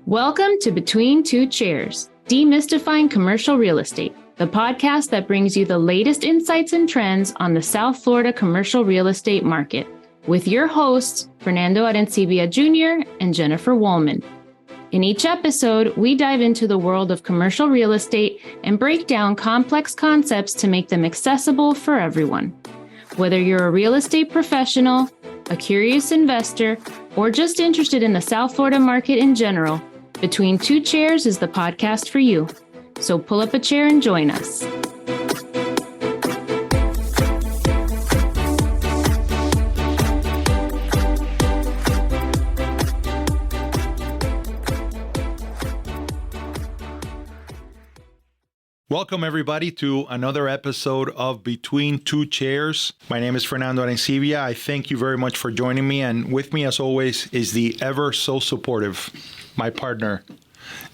Welcome to Between Two Chairs, Demystifying Commercial Real Estate, the podcast that brings you the latest insights and trends on the South Florida commercial real estate market, with your hosts, Fernando Arencibia Jr. and Jennifer Woolman. In each episode, we dive into the world of commercial real estate and break down complex concepts to make them accessible for everyone. Whether you're a real estate professional, a curious investor, or just interested in the South Florida market in general, Between Two Chairs is the podcast for you. So pull up a chair and join us. Welcome, everybody, to another episode of Between Two Chairs. My name is Fernando Arencibia. I thank you very much for joining me. And with me, as always, is the ever so supportive, my partner,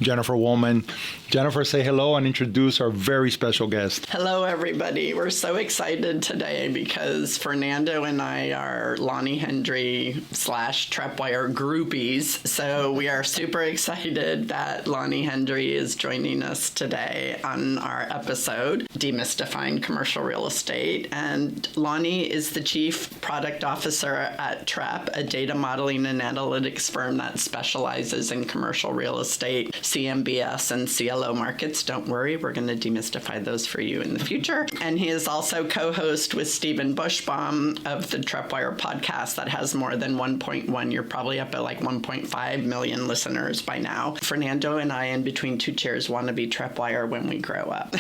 Jennifer Woolman. Jennifer, say hello and introduce our very special guest. Hello, everybody. We're so excited today because Fernando and I are Lonnie, Hendry / Trepp groupies. So we are super excited that Lonnie Hendry is joining us today on our episode, Demystifying Commercial Real Estate. And Lonnie is the Chief Product Officer at Trepp, a data modeling and analytics firm that specializes in commercial real estate, CMBS, and CLO markets. Don't worry, we're going to demystify those for you in the future. And he is also co-host with Stephen Bushbaum of the Treppwire podcast that has more than 1.1. You're probably up at like 1.5 million listeners by now. Fernando and I, in Between Two Chairs, want to be Treppwire when we grow up.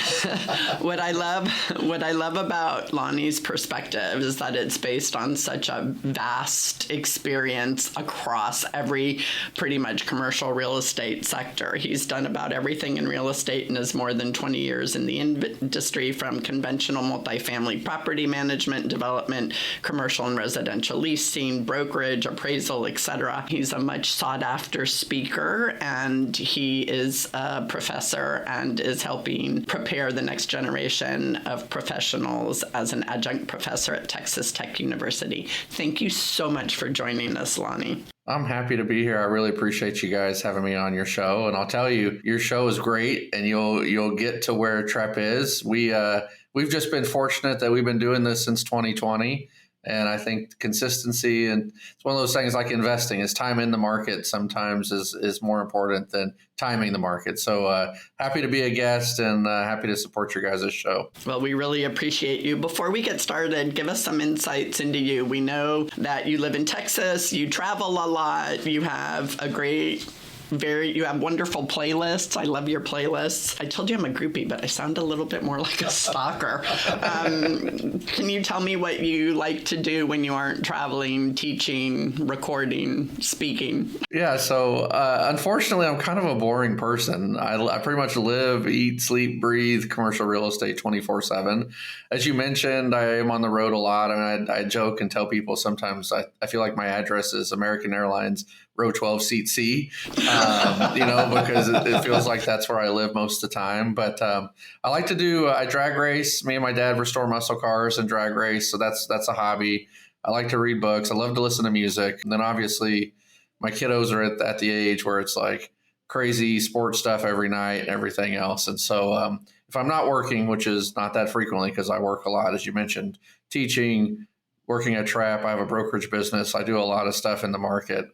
What I love about Lonnie's perspective is that it's based on such a vast experience across every pretty much commercial real estate sector. He's done about everything in real estate and has more than 20 years in the industry, from conventional multifamily property management, development, commercial and residential leasing, brokerage, appraisal, etc. He's a much sought after speaker, and he is a professor and is helping prepare the next generation of professionals as an adjunct professor at Texas Tech University. Thank you so much for joining us, Lonnie. I'm happy to be here. I really appreciate you guys having me on your show. And I'll tell you, your show is great, and you'll get to where Trepp is. We've just been fortunate that we've been doing this since 2020. And I think consistency, and it's one of those things like investing, is time in the market sometimes is more important than timing the market. So happy to be a guest and happy to support your guys' show. Well, we really appreciate you. Before we get started, give us some insights into you. We know that you live in Texas, you travel a lot, you have a great you have wonderful playlists. I love your playlists. I told you I'm a groupie, but I sound a little bit more like a stalker. Can you tell me what you like to do when you aren't traveling, teaching, recording, speaking? Yeah, so unfortunately, I'm kind of a boring person. I pretty much live, eat, sleep, breathe commercial real estate 24/7. As you mentioned, I am on the road a lot. I mean, I joke and tell people sometimes I feel like my address is American Airlines row 12 seat C, because it feels like that's where I live most of the time. But I like to do, I drag race. Me and my dad restore muscle cars and drag race. So that's a hobby. I like to read books. I love to listen to music. And then obviously my kiddos are at the age where it's like crazy sports stuff every night and everything else. And so if I'm not working, which is not that frequently because I work a lot, as you mentioned, teaching, working at Trepp, I have a brokerage business. I do a lot of stuff in the market.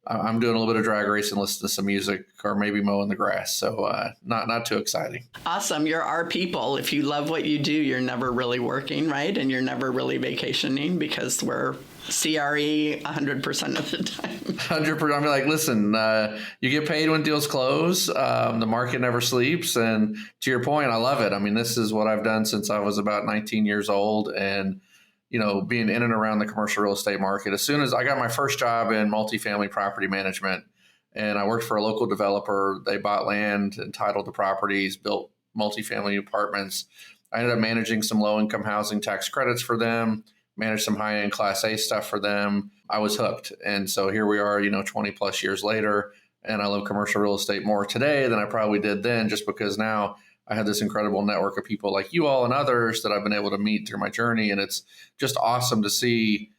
I'm doing a little bit of drag race and listening to some music, or maybe mowing the grass. So not too exciting. Awesome. You're our people. If you love what you do, you're never really working, right? And you're never really vacationing because we're CRE 100% of the time. 100%. I'm like, listen, you get paid when deals close. The market never sleeps. And to your point, I love it. I mean, this is what I've done since I was about 19 years old. And being in and around the commercial real estate market. As soon as I got my first job in multifamily property management, and I worked for a local developer, they bought land, entitled the properties, built multifamily apartments. I ended up managing some low-income housing tax credits for them, managed some high-end Class A stuff for them. I was hooked. And so here we are, 20 plus years later, and I love commercial real estate more today than I probably did then, just because now I have this incredible network of people like you all and others that I've been able to meet through my journey. And it's just awesome to see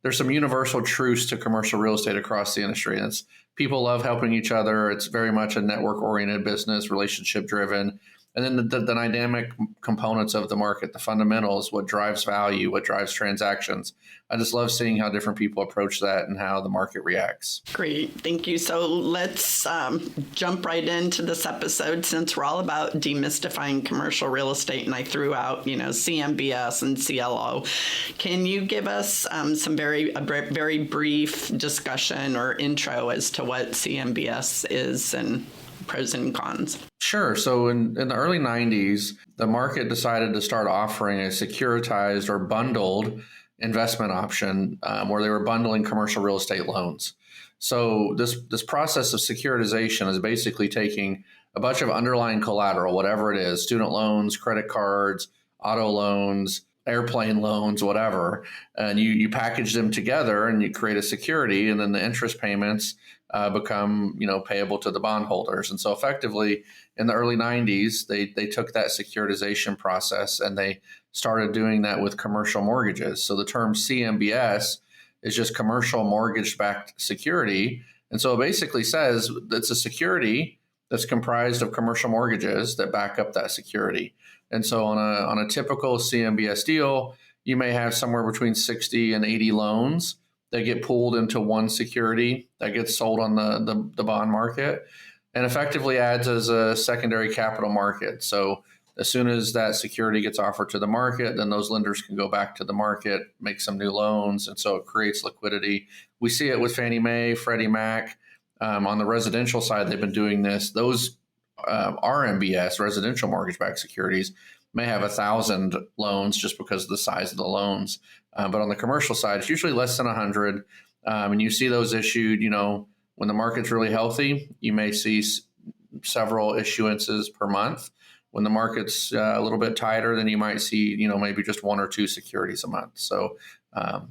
there's some universal truths to commercial real estate across the industry. And it's people love helping each other. It's very much a network-oriented business, relationship-driven. And then the dynamic components of the market, the fundamentals, what drives value, what drives transactions. I just love seeing how different people approach that and how the market reacts. Great. Thank you. So let's jump right into this episode since we're all about demystifying commercial real estate. And I threw out, CMBS and CLO. Can you give us some very brief discussion or intro as to what CMBS is and pros and cons? Sure. So in the early 90s, the market decided to start offering a securitized or bundled investment option where they were bundling commercial real estate loans. So this process of securitization is basically taking a bunch of underlying collateral, whatever it is, student loans, credit cards, auto loans, airplane loans, whatever, and you package them together and you create a security, and then the interest payments become payable to the bondholders. And so effectively in the early 90s, they took that securitization process and they started doing that with commercial mortgages. So the term CMBS is just commercial mortgage-backed security. And so it basically says it's a security that's comprised of commercial mortgages that back up that security. And so on a typical CMBS deal, you may have somewhere between 60 and 80 loans that get pooled into one security that gets sold on the bond market and effectively adds as a secondary capital market. So as soon as that security gets offered to the market, then those lenders can go back to the market, make some new loans. And so it creates liquidity. We see it with Fannie Mae, Freddie Mac. On the residential side, they've been doing this. Those RMBS, residential mortgage-backed securities, may have 1,000 loans just because of the size of the loans. But on the commercial side, it's usually less than 100. And you see those issued, when the market's really healthy, you may see several issuances per month. When the market's a little bit tighter, then you might see, maybe just one or two securities a month. So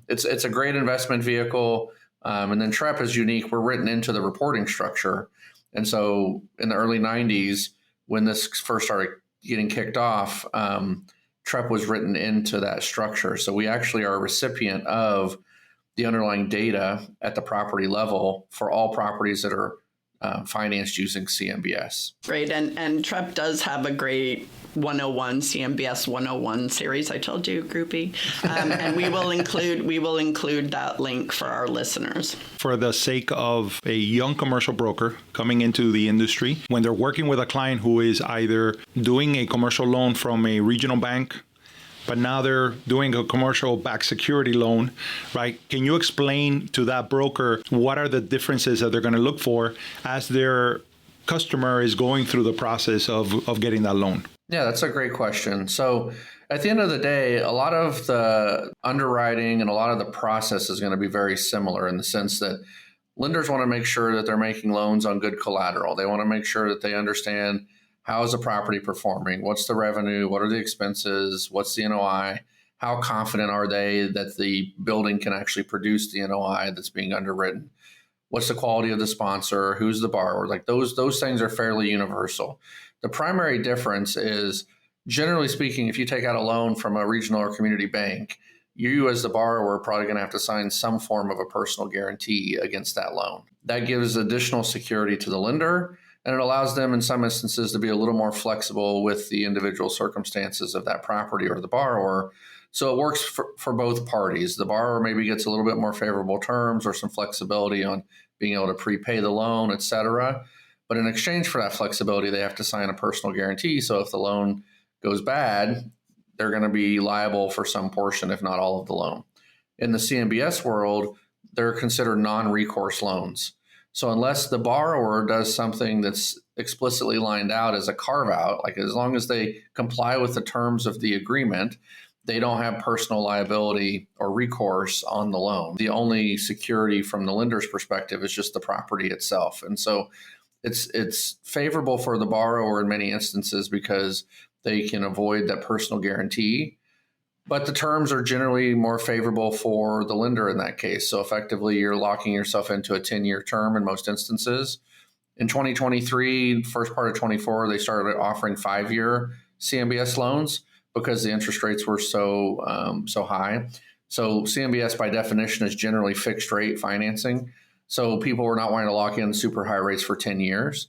it's a great investment vehicle. And then Trepp is unique. We're written into the reporting structure. And so in the early 90s, when this first started getting kicked off, Trepp was written into that structure. So we actually are a recipient of the underlying data at the property level for all properties that are financed using CMBS. Great. And Trepp does have a great 101 CMBS 101 series. I told you, groupie. And we will include that link for our listeners. For the sake of a young commercial broker coming into the industry, when they're working with a client who is either doing a commercial loan from a regional bank, but now they're doing a commercial backed security loan, right? Can you explain to that broker what are the differences that they're going to look for as their customer is going through the process of getting that loan? Yeah, that's a great question. So at the end of the day, a lot of the underwriting and a lot of the process is going to be very similar in the sense that lenders want to make sure that they're making loans on good collateral. They want to make sure that they understand how is the property performing, what's the revenue, what are the expenses, what's the NOI, how confident are they that the building can actually produce the NOI that's being underwritten, what's the quality of the sponsor, who's the borrower. Like those things are fairly universal. The primary difference is, generally speaking, if you take out a loan from a regional or community bank, you as the borrower are probably going to have to sign some form of a personal guarantee against that loan. That gives additional security to the lender, and it allows them in some instances to be a little more flexible with the individual circumstances of that property or the borrower. So it works for both parties. The borrower maybe gets a little bit more favorable terms or some flexibility on being able to prepay the loan, et cetera. But in exchange for that flexibility, they have to sign a personal guarantee. So if the loan goes bad, they're going to be liable for some portion, if not all of the loan. In the CMBS world, they're considered non-recourse loans. So unless the borrower does something that's explicitly lined out as a carve-out, like as long as they comply with the terms of the agreement, they don't have personal liability or recourse on the loan. The only security from the lender's perspective is just the property itself. And so it's favorable for the borrower in many instances because they can avoid that personal guarantee. But the terms are generally more favorable for the lender in that case. So effectively, you're locking yourself into a 10-year term in most instances. In 2023, first part of 24, they started offering 5-year CMBS loans because the interest rates were so high. So CMBS by definition is generally fixed rate financing. So people were not wanting to lock in super high rates for 10 years.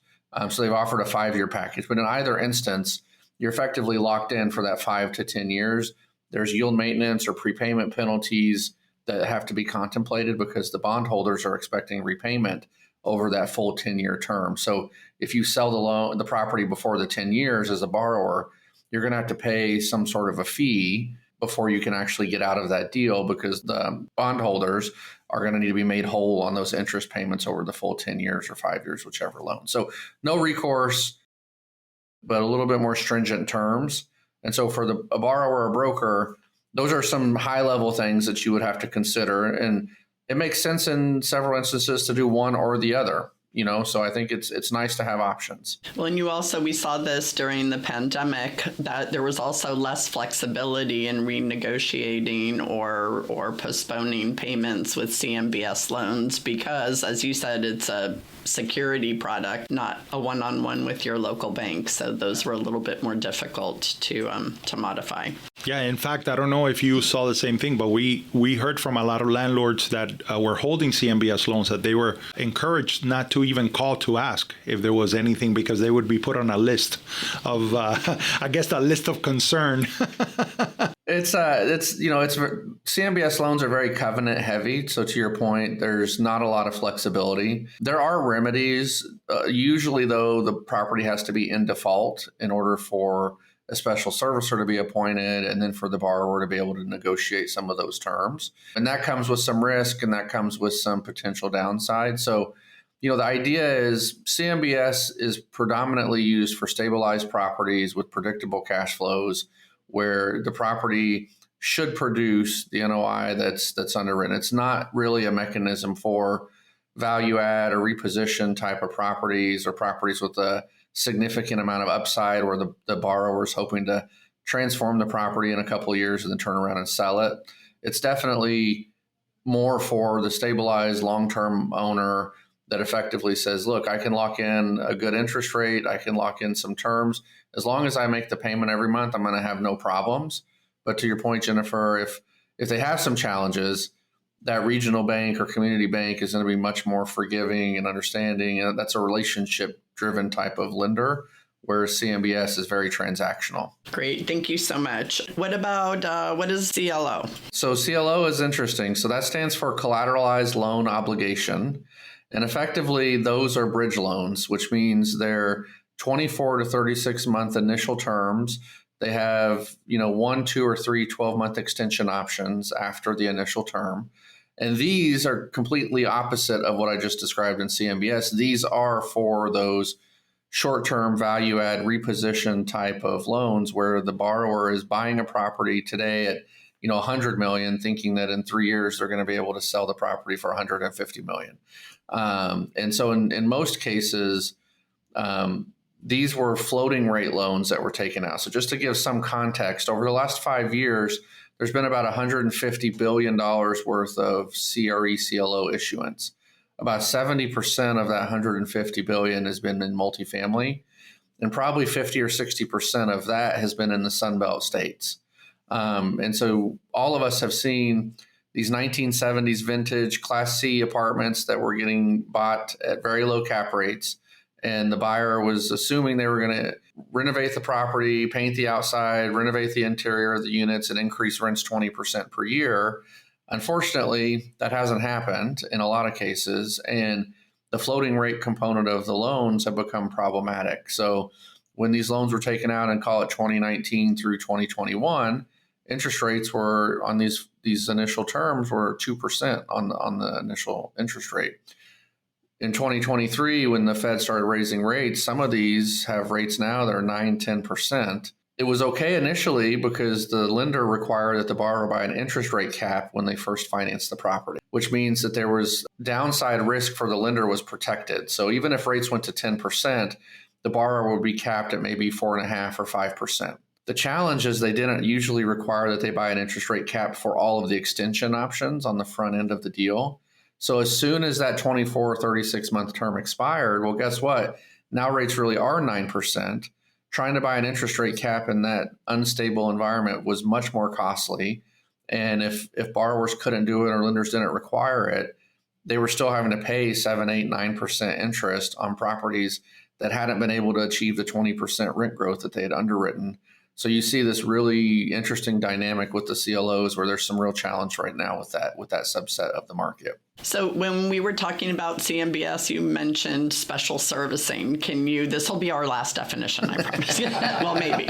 So they've offered a 5-year package. But in either instance, you're effectively locked in for that 5 to 10 years. There's yield maintenance or prepayment penalties that have to be contemplated because the bondholders are expecting repayment over that full 10-year term. So if you sell the property before the 10 years as a borrower, you're going to have to pay some sort of a fee before you can actually get out of that deal, because the bondholders are going to need to be made whole on those interest payments over the full 10 years or 5 years, whichever loan. So no recourse, but a little bit more stringent terms. And so for a borrower or broker, those are some high-level things that you would have to consider. And it makes sense in several instances to do one or the other. So I think it's nice to have options. Well, and we saw this during the pandemic, that there was also less flexibility in renegotiating or postponing payments with CMBS loans because, as you said, it's a security product, not a one-on-one with your local bank. So those were a little bit more difficult to modify. Yeah, in fact, I don't know if you saw the same thing, but we heard from a lot of landlords that were holding CMBS loans that they were encouraged not to even call to ask if there was anything, because they would be put on a list of, I guess, a list of concern. It's CMBS loans are very covenant heavy. So to your point, there's not a lot of flexibility. There are remedies. Usually, though, the property has to be in default in order for a special servicer to be appointed, and then for the borrower to be able to negotiate some of those terms. And that comes with some risk, and that comes with some potential downside. So, the idea is CMBS is predominantly used for stabilized properties with predictable cash flows, where the property should produce the NOI that's underwritten. It's not really a mechanism for value add or reposition type of properties, or properties with a significant amount of upside where the borrower is hoping to transform the property in a couple of years and then turn around and sell it. It's definitely more for the stabilized long-term owner that effectively says, look, I can lock in a good interest rate. I can lock in some terms. As long as I make the payment every month, I'm going to have no problems. But to your point, Jennifer, if they have some challenges, that regional bank or community bank is going to be much more forgiving and understanding. And that's a relationship-driven type of lender, whereas CMBS is very transactional. Great. Thank you so much. What about, what is CLO? So CLO is interesting. So that stands for Collateralized Loan Obligation. And effectively, those are bridge loans, which means they're 24 to 36 month initial terms. They have, 1, 2, or 3 12-month extension options after the initial term. And these are completely opposite of what I just described in CMBS. These are for those short-term value add reposition type of loans where the borrower is buying a property today at, $100 million, thinking that in 3 years they're going to be able to sell the property for $150 million. And so in most cases, these were floating rate loans that were taken out. So just to give some context, over the last 5 years, there's been about $150 billion worth of CRE CLO issuance. About 70% of that $150 billion has been in multifamily, and probably 50 or 60% of that has been in the Sunbelt states. And so all of us have seen these 1970s vintage Class C apartments that were getting bought at very low cap rates. And the buyer was assuming they were going to renovate the property, paint the outside, renovate the interior of the units, and increase rents 20% per year. Unfortunately, that hasn't happened in a lot of cases. And the floating rate component of the loans have become problematic. So when these loans were taken out and call it 2019 through 2021, interest rates were on these initial terms were 2% on the initial interest rate. In 2023, when the Fed started raising rates, some of these have rates now that are 9, 10%. It was okay initially because the lender required that the borrower buy an interest rate cap when they first financed the property, which means that there was downside risk for the lender was protected. So even if rates went to 10%, the borrower would be capped at maybe 4.5% or 5%. The challenge is they didn't usually require that they buy an interest rate cap for all of the extension options on the front end of the deal. So as soon as that 24 or 36 month term expired, well, guess what? Now rates really are 9%. Trying to buy an interest rate cap in that unstable environment was much more costly. And if borrowers couldn't do it or lenders didn't require it, they were still having to pay 7, 8, 9% interest on properties that hadn't been able to achieve the 20% rent growth that they had underwritten. So you see this really interesting dynamic with the CLOs where there's some real challenge right now with that subset of the market. So when we were talking about CMBS, you mentioned special servicing. This will be our last definition, I promise. Well, maybe.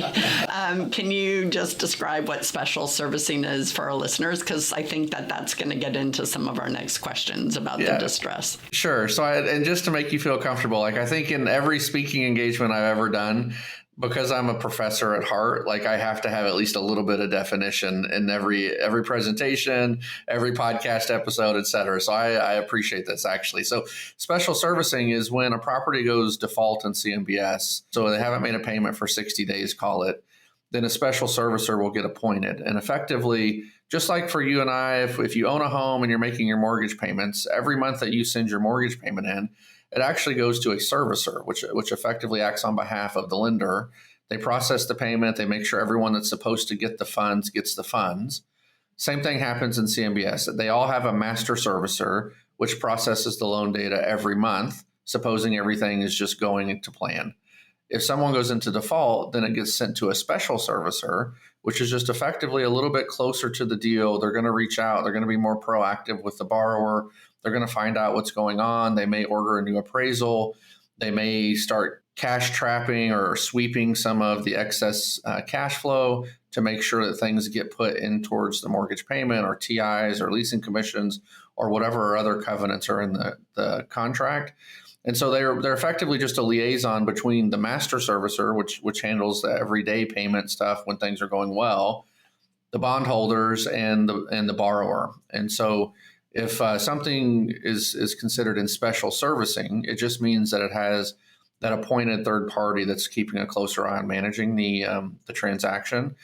Can you just describe what special servicing is for our listeners? Because I think that's going to get into some of our next questions about the distress. Sure. So, and just to make you feel comfortable, I think in every speaking engagement I've ever done, because I'm a professor at heart, I have to have at least a little bit of definition in every presentation, every podcast episode, et cetera. So I appreciate this, actually. So special servicing is when a property goes default in CMBS, so they haven't made a payment for 60 days, call it, then a special servicer will get appointed. And effectively, just like for you and I, if you own a home and you're making your mortgage payments, every month that you send your mortgage payment in, it actually goes to a servicer, which effectively acts on behalf of the lender. They process the payment. They make sure everyone that's supposed to get the funds gets the funds. Same thing happens in CMBS. They all have a master servicer, which processes the loan data every month, supposing everything is just going into plan. If someone goes into default, then it gets sent to a special servicer, which is just effectively a little bit closer to the deal. They're going to reach out. They're going to be more proactive with the borrower. They're going to find out what's going on. They may order a new appraisal. They may start cash trapping or sweeping some of the excess cash flow to make sure that things get put in towards the mortgage payment or TIs or leasing commissions or whatever other covenants are in the contract. And so they're effectively just a liaison between the master servicer, which handles the everyday payment stuff when things are going well, the bondholders, and the borrower. And so if something is considered in special servicing, it just means that it has that appointed third party that's keeping a closer eye on managing the transaction.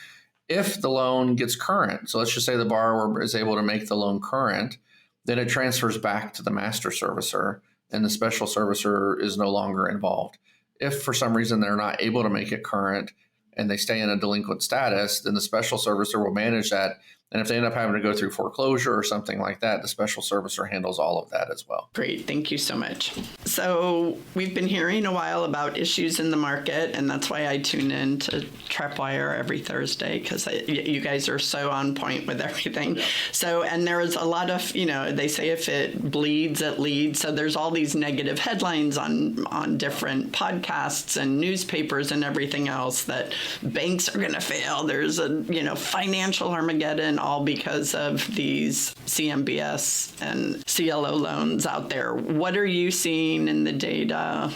If the loan gets current, so let's just say the borrower is able to make the loan current, then it transfers back to the master servicer, and the special servicer is no longer involved. If for some reason they're not able to make it current and they stay in a delinquent status, then the special servicer will manage that. And if they end up having to go through foreclosure or something like that, the special servicer handles all of that as well. Great. Thank you so much. So we've been hearing a while about issues in the market, and that's why I tune in to Trepp every Thursday, because you guys are so on point with everything. Yep. So, and there is a lot of, they say if it bleeds, it leads. So there's all these negative headlines on different podcasts and newspapers and everything else that banks are going to fail. There's a, financial Armageddon, all because of these CMBS and CLO loans out there. What are you seeing in the data?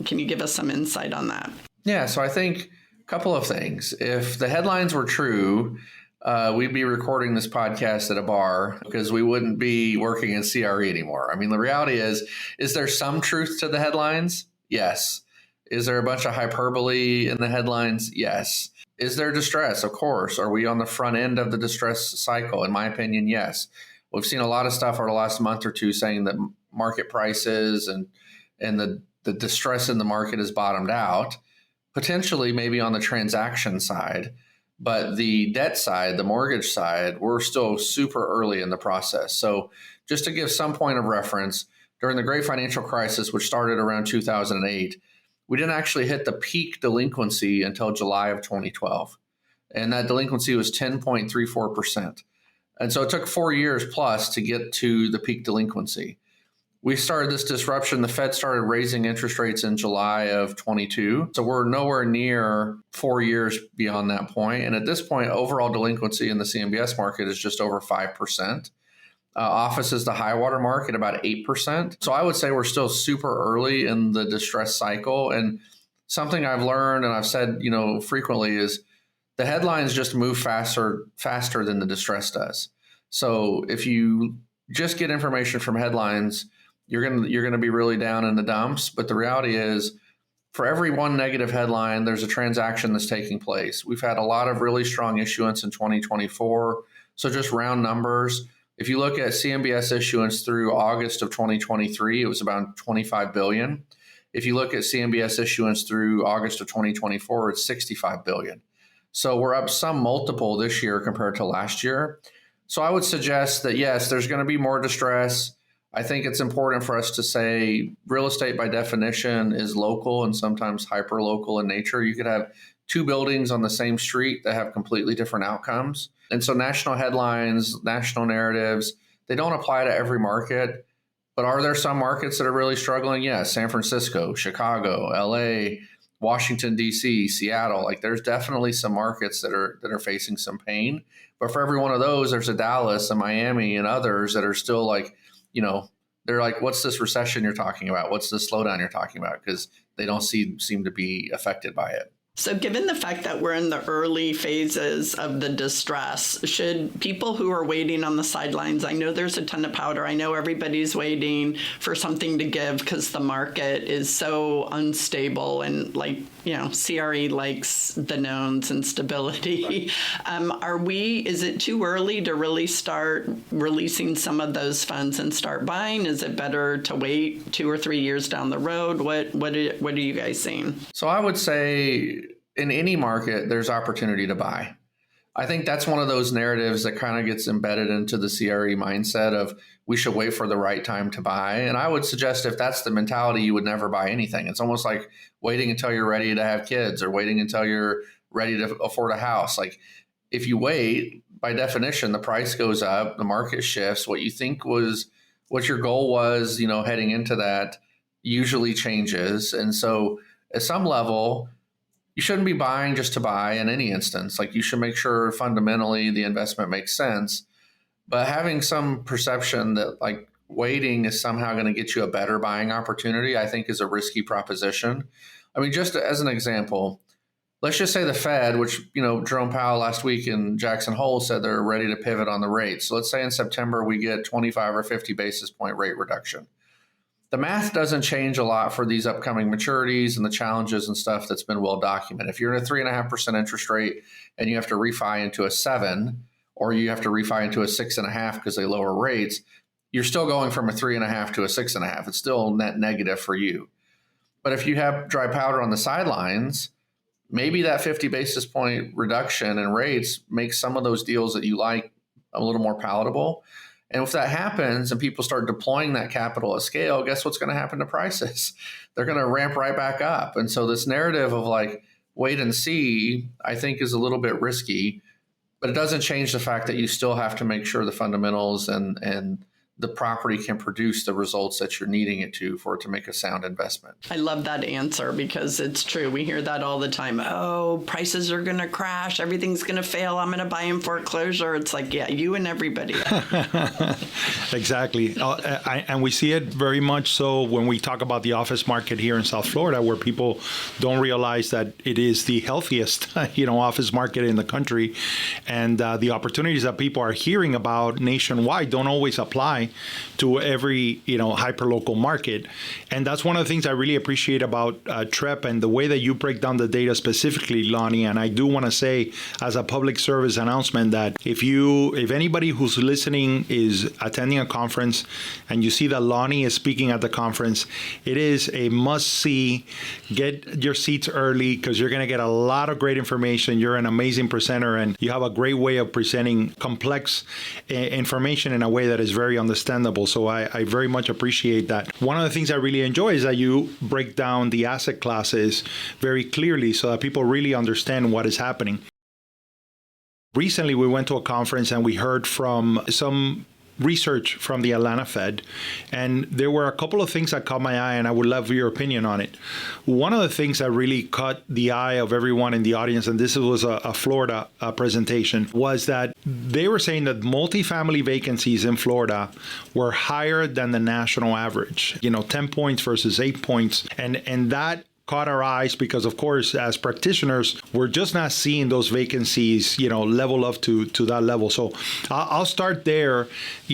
Can you give us some insight on that? Yeah, so I think a couple of things. If the headlines were true, we'd be recording this podcast at a bar because we wouldn't be working in CRE anymore. I mean, the reality is there some truth to the headlines? Yes. Is there a bunch of hyperbole in the headlines? Yes. Is there distress? Of course. Are we on the front end of the distress cycle? In my opinion, yes. We've seen a lot of stuff over the last month or two saying that market prices and the distress in the market has bottomed out, potentially maybe on the transaction side. But the debt side, the mortgage side, we're still super early in the process. So just to give some point of reference, during the Great Financial Crisis, which started around 2008, we didn't actually hit the peak delinquency until July of 2012. And that delinquency was 10.34%. And so it took 4 years plus to get to the peak delinquency. We started this disruption. The Fed started raising interest rates in July of 22. So we're nowhere near 4 years beyond that point. And at this point, overall delinquency in the CMBS market is just over 5%. Office is the high water mark at about 8%. So I would say we're still super early in the distress cycle. And something I've learned and I've said, frequently is the headlines just move faster than the distress does. So if you just get information from headlines, you're going to be really down in the dumps. But the reality is, for every one negative headline, there's a transaction that's taking place. We've had a lot of really strong issuance in 2024. So just round numbers. If you look at CMBS issuance through August of 2023, it was about $25 billion. If you look at CMBS issuance through August of 2024, it's $65 billion. So we're up some multiple this year compared to last year. So I would suggest that, yes, there's going to be more distress. I think it's important for us to say real estate by definition is local and sometimes hyper local in nature. You could have two buildings on the same street that have completely different outcomes. And so national headlines, national narratives, they don't apply to every market. But are there some markets that are really struggling? Yes, San Francisco, Chicago, LA, Washington, D.C., Seattle. Like there's definitely some markets that are facing some pain. But for every one of those, there's a Dallas, a Miami, and others that are still like, they're like, what's this recession you're talking about? What's this slowdown you're talking about? Because they don't seem to be affected by it. So given the fact that we're in the early phases of the distress, should people who are waiting on the sidelines, I know there's a ton of powder. I know everybody's waiting for something to give because the market is so unstable and CRE likes the knowns and stability. Is it too early to really start releasing some of those funds and start buying? Is it better to wait 2 or 3 years down the road? What are you guys seeing? So I would say in any market, there's opportunity to buy. I think that's one of those narratives that kind of gets embedded into the CRE mindset of we should wait for the right time to buy. And I would suggest if that's the mentality, you would never buy anything. It's almost like waiting until you're ready to have kids or waiting until you're ready to afford a house. Like if you wait, by definition, the price goes up, the market shifts. What you think was what your goal was, heading into that usually changes. And so at some level, you shouldn't be buying just to buy in any instance. Like you should make sure fundamentally the investment makes sense. But having some perception that like waiting is somehow going to get you a better buying opportunity, I think is a risky proposition. I mean, just as an example, let's just say the Fed, which, Jerome Powell last week in Jackson Hole said they're ready to pivot on the rates. So let's say in September we get 25 or 50 basis point rate reduction. The math doesn't change a lot for these upcoming maturities and the challenges and stuff that's been well documented. If you're in a 3.5% interest rate and you have to refi into a 7, or you have to refi into a 6.5 because they lower rates, you're still going from a 3.5 to a 6.5. It's still net negative for you. But if you have dry powder on the sidelines, maybe that 50 basis point reduction in rates makes some of those deals that you like a little more palatable. And if that happens and people start deploying that capital at scale, guess what's going to happen to prices? They're going to ramp right back up. And so this narrative of like, wait and see, I think is a little bit risky, but it doesn't change the fact that you still have to make sure the fundamentals and the property can produce the results that you're needing it to for it to make a sound investment. I love that answer because it's true. We hear that all the time. Oh, prices are going to crash. Everything's going to fail. I'm going to buy in foreclosure. It's like, yeah, you and everybody. Exactly. And we see it very much so when we talk about the office market here in South Florida, where people don't realize that it is the healthiest, office market in the country. And the opportunities that people are hearing about nationwide don't always apply to every, hyperlocal market. And that's one of the things I really appreciate about Trepp and the way that you break down the data specifically, Lonnie. And I do want to say as a public service announcement that if anybody who's listening is attending a conference and you see that Lonnie is speaking at the conference, it is a must-see. Get your seats early because you're going to get a lot of great information. You're an amazing presenter and you have a great way of presenting complex information in a way that is very understandable. So I very much appreciate that. One of the things I really enjoy is that you break down the asset classes very clearly so that people really understand what is happening. Recently, we went to a conference and we heard from some research from the Atlanta Fed, and there were a couple of things that caught my eye, and I would love your opinion on it. One of the things that really caught the eye of everyone in the audience, and this was a Florida presentation, was that they were saying that multifamily vacancies in Florida were higher than the national average, 10 points versus 8 points, and that caught our eyes because, of course, as practitioners, we're just not seeing those vacancies, level up to that level. So I'll start there.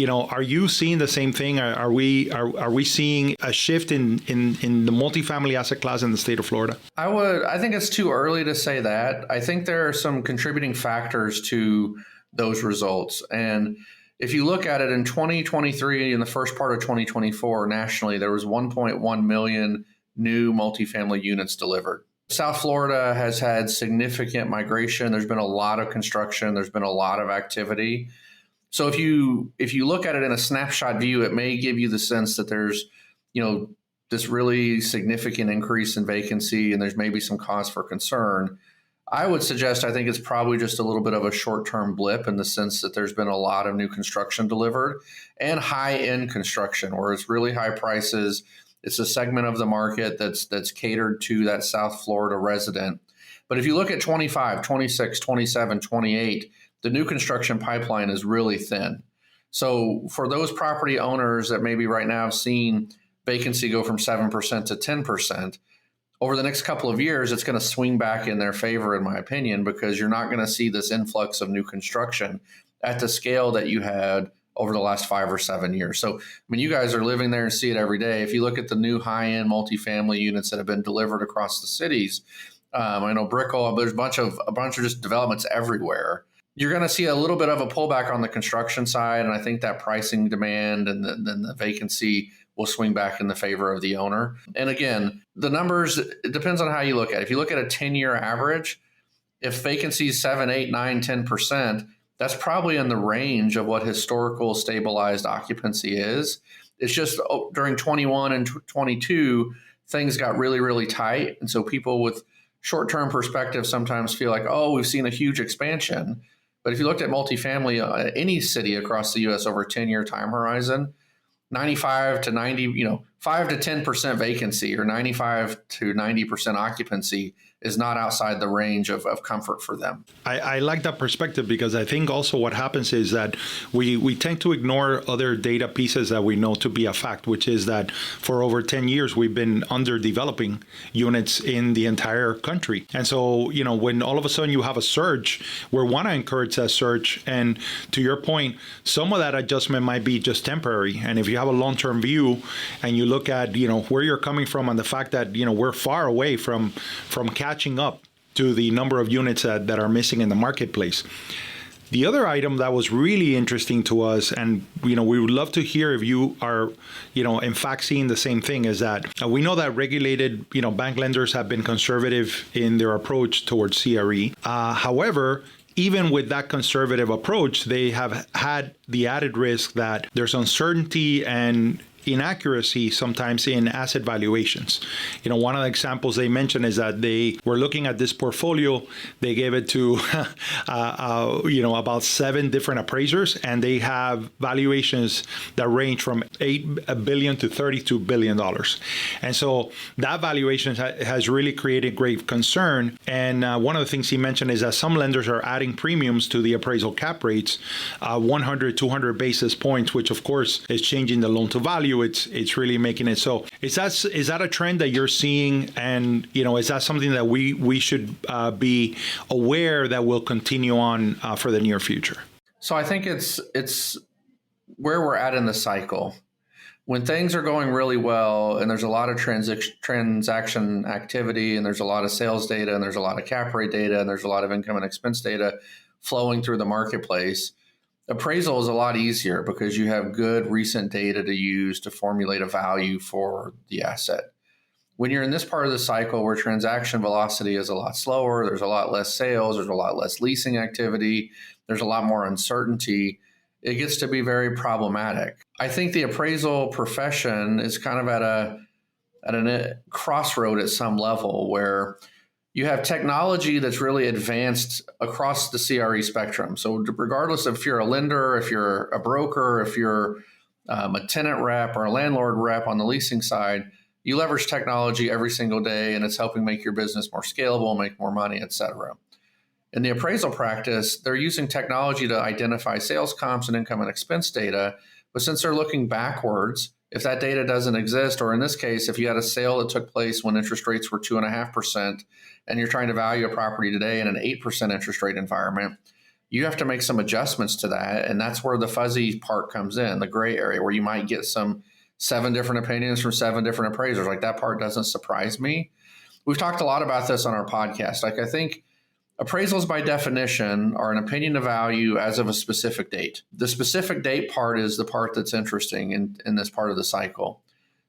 Are you seeing the same thing? Are we seeing a shift in the multifamily asset class in the state of Florida? I think it's too early to say that. I think there are some contributing factors to those results. And if you look at it in 2023, in the first part of 2024, nationally, there was 1.1 million new multifamily units delivered. South Florida has had significant migration. There's been a lot of construction. There's been a lot of activity. So if you look at it in a snapshot view, it may give you the sense that there's, this really significant increase in vacancy and there's maybe some cause for concern. I would suggest I think it's probably just a little bit of a short-term blip in the sense that there's been a lot of new construction delivered and high-end construction where it's really high prices. It's a segment of the market that's catered to that South Florida resident. But if you look at 25, 26, 27, 28, the new construction pipeline is really thin. So for those property owners that maybe right now have seen vacancy go from 7% to 10%, over the next couple of years, it's going to swing back in their favor, in my opinion, because you're not going to see this influx of new construction at the scale that you had over the last 5 or 7 years. So, you guys are living there and see it every day. If you look at the new high-end multifamily units that have been delivered across the cities, I know Brickell, there's a bunch of just developments everywhere. You're going to see a little bit of a pullback on the construction side, and I think that pricing demand and then the vacancy will swing back in the favor of the owner. And again, the numbers, it depends on how you look at it. If you look at a 10-year average, if vacancy is 7, 8, 9, 10%, that's probably in the range of what historical stabilized occupancy is. It's just during 21 and 22, things got really, really tight. And so people with short-term perspective sometimes feel like, oh, we've seen a huge expansion. But if you looked at multifamily, any city across the U.S. over a 10-year time horizon, 95 to 90, 5 to 10% vacancy or 95 to 90% occupancy is not outside the range of comfort for them. I like that perspective because I think also what happens is that we tend to ignore other data pieces that we know to be a fact, which is that for over 10 years, we've been underdeveloping units in the entire country. And so, when all of a sudden you have a surge, we want to encourage that surge. And to your point, some of that adjustment might be just temporary. And if you have a long-term view and you look at, where you're coming from and the fact that, we're far away from catching up to the number of units that are missing in the marketplace. The other item that was really interesting to us, and we would love to hear if you are, in fact seeing the same thing, is that we know that regulated, bank lenders have been conservative in their approach towards CRE. However, even with that conservative approach, they have had the added risk that there's uncertainty and inaccuracy sometimes in asset valuations. One of the examples they mentioned is that they were looking at this portfolio. They gave it to, about 7 different appraisers, and they have valuations that range from $8 billion to $32 billion. And so that valuation has really created great concern. And one of the things he mentioned is that some lenders are adding premiums to the appraisal cap rates, 100, 200 basis points, which of course is changing the loan to value. It's really making it so. Is that a trend that you're seeing, and is that something that we should be aware that will continue on for the near future? So I think it's where we're at in the cycle. When things are going really well and there's a lot of transaction activity and there's a lot of sales data and there's a lot of cap rate data and there's a lot of income and expense data flowing through the marketplace, appraisal is a lot easier because you have good recent data to use to formulate a value for the asset. When you're in this part of the cycle where transaction velocity is a lot slower, there's a lot less sales, there's a lot less leasing activity, there's a lot more uncertainty, it gets to be very problematic. I think the appraisal profession is kind of at a crossroad at some level where you have technology that's really advanced across the CRE spectrum. So regardless of if you're a lender, if you're a broker, if you're a tenant rep or a landlord rep on the leasing side, you leverage technology every single day, and it's helping make your business more scalable, make more money, et cetera. In the appraisal practice, they're using technology to identify sales comps and income and expense data. But since they're looking backwards, if that data doesn't exist, or in this case, if you had a sale that took place when interest rates were 2.5%, and you're trying to value a property today in an 8% interest rate environment, you have to make some adjustments to that. And that's where the fuzzy part comes in, the gray area, where you might get some 7 different opinions from 7 different appraisers. Like, that part doesn't surprise me. We've talked a lot about this on our podcast. Like, I think appraisals by definition are an opinion of value as of a specific date. The specific date part is the part that's interesting in this part of the cycle.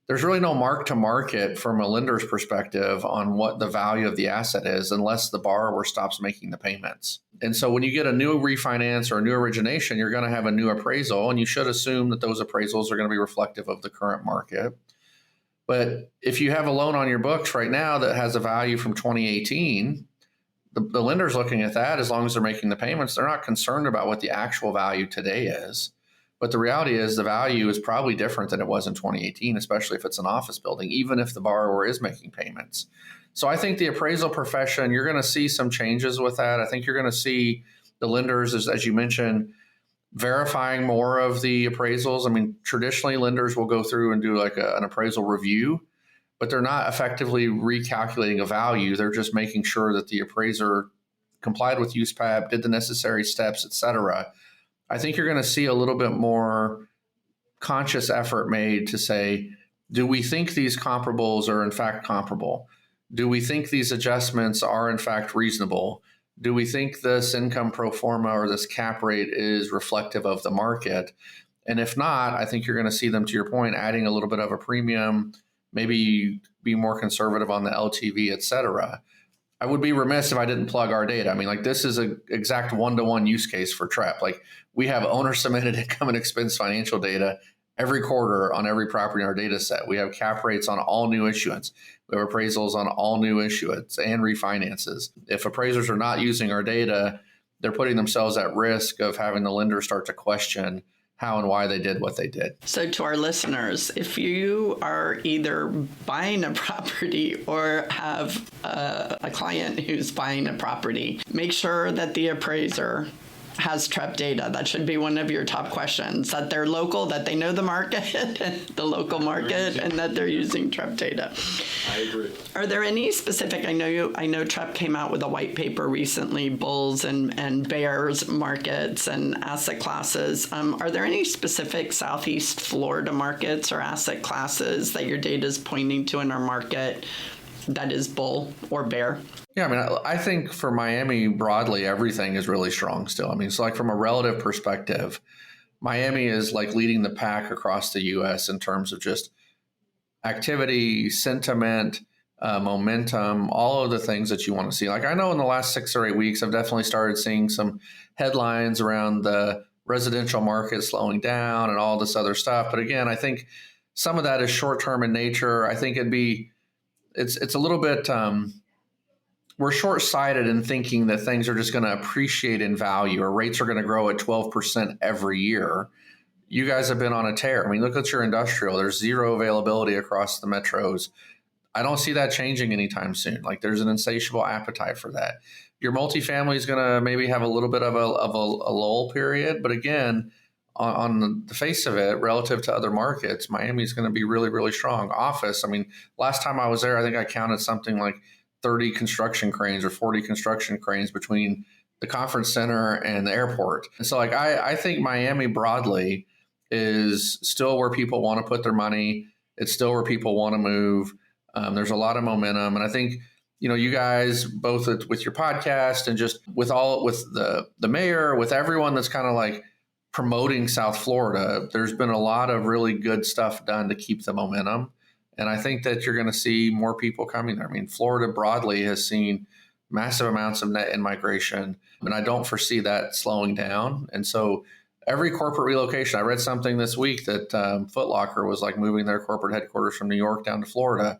there's really no mark to market from a lender's perspective on what the value of the asset is unless the borrower stops making the payments. And so when you get a new refinance or a new origination, you're going to have a new appraisal, and you should assume that those appraisals are going to be reflective of the current market. But if you have a loan on your books right now that has a value from 2018, the lender's looking at that. As long as they're making the payments, they're not concerned about what the actual value today is. But the reality is the value is probably different than it was in 2018, especially if it's an office building, even if the borrower is making payments. So I think the appraisal profession, you're going to see some changes with that. I think you're going to see the lenders, as you mentioned, verifying more of the appraisals. I mean, traditionally lenders will go through and do like an appraisal review, but they're not effectively recalculating a value. They're just making sure that the appraiser complied with USPAP, did the necessary steps, et cetera. I think you're going to see a little bit more conscious effort made to say, do we think these comparables are in fact comparable? Do we think these adjustments are in fact reasonable? Do we think this income pro forma or this cap rate is reflective of the market? And if not, I think you're going to see them, to your point, adding a little bit of a premium, maybe be more conservative on the LTV, et cetera. I would be remiss if I didn't plug our data. I mean, like, this is an exact one-to-one use case for Trepp. Like, we have owner-submitted income and expense financial data every quarter on every property in our data set. We have cap rates on all new issuance. We have appraisals on all new issuance and refinances. If appraisers are not using our data, they're putting themselves at risk of having the lender start to question how and why they did what they did. So to our listeners, if you are either buying a property or have a client who's buying a property, make sure that the appraiser has Trepp data. That should be one of your top questions, that they're local, that they know the market, the local market, and that they're using Trepp data. I agree. Are there any specific, I know Trepp came out with a white paper recently, bulls and bears markets and asset classes. Are there any specific Southeast Florida markets or asset classes that your data is pointing to in our market that is bull or bear? Yeah, I mean, I think for Miami broadly, everything is really strong still. I mean, so like from a relative perspective, Miami is like leading the pack across the U.S. in terms of just activity, sentiment, momentum, all of the things that you want to see. Like, I know in the last 6 or 8 weeks, I've definitely started seeing some headlines around the residential market slowing down and all this other stuff. But again, I think some of that is short-term in nature. I think it's a little bit, we're short-sighted in thinking that things are just going to appreciate in value or rates are going to grow at 12% every year. You guys have been on a tear. I mean, look at your industrial. There's zero availability across the metros. I don't see that changing anytime soon. Like, there's an insatiable appetite for that. Your multifamily is going to maybe have a little bit of a lull period. But again, on the face of it, relative to other markets, Miami is going to be really, really strong. Office, I mean, last time I was there, I think I counted something like 30 construction cranes or 40 construction cranes between the conference center and the airport. And so, like, I think Miami broadly is still where people want to put their money. It's still where people want to move. There's a lot of momentum. And I think, you guys, both with your podcast and just with the mayor, with everyone that's kind of like promoting South Florida, there's been a lot of really good stuff done to keep the momentum. And I think that you're going to see more people coming there. I mean, Florida broadly has seen massive amounts of net in-migration, and I don't foresee that slowing down. And so every corporate relocation, I read something this week that Foot Locker was like moving their corporate headquarters from New York down to Florida.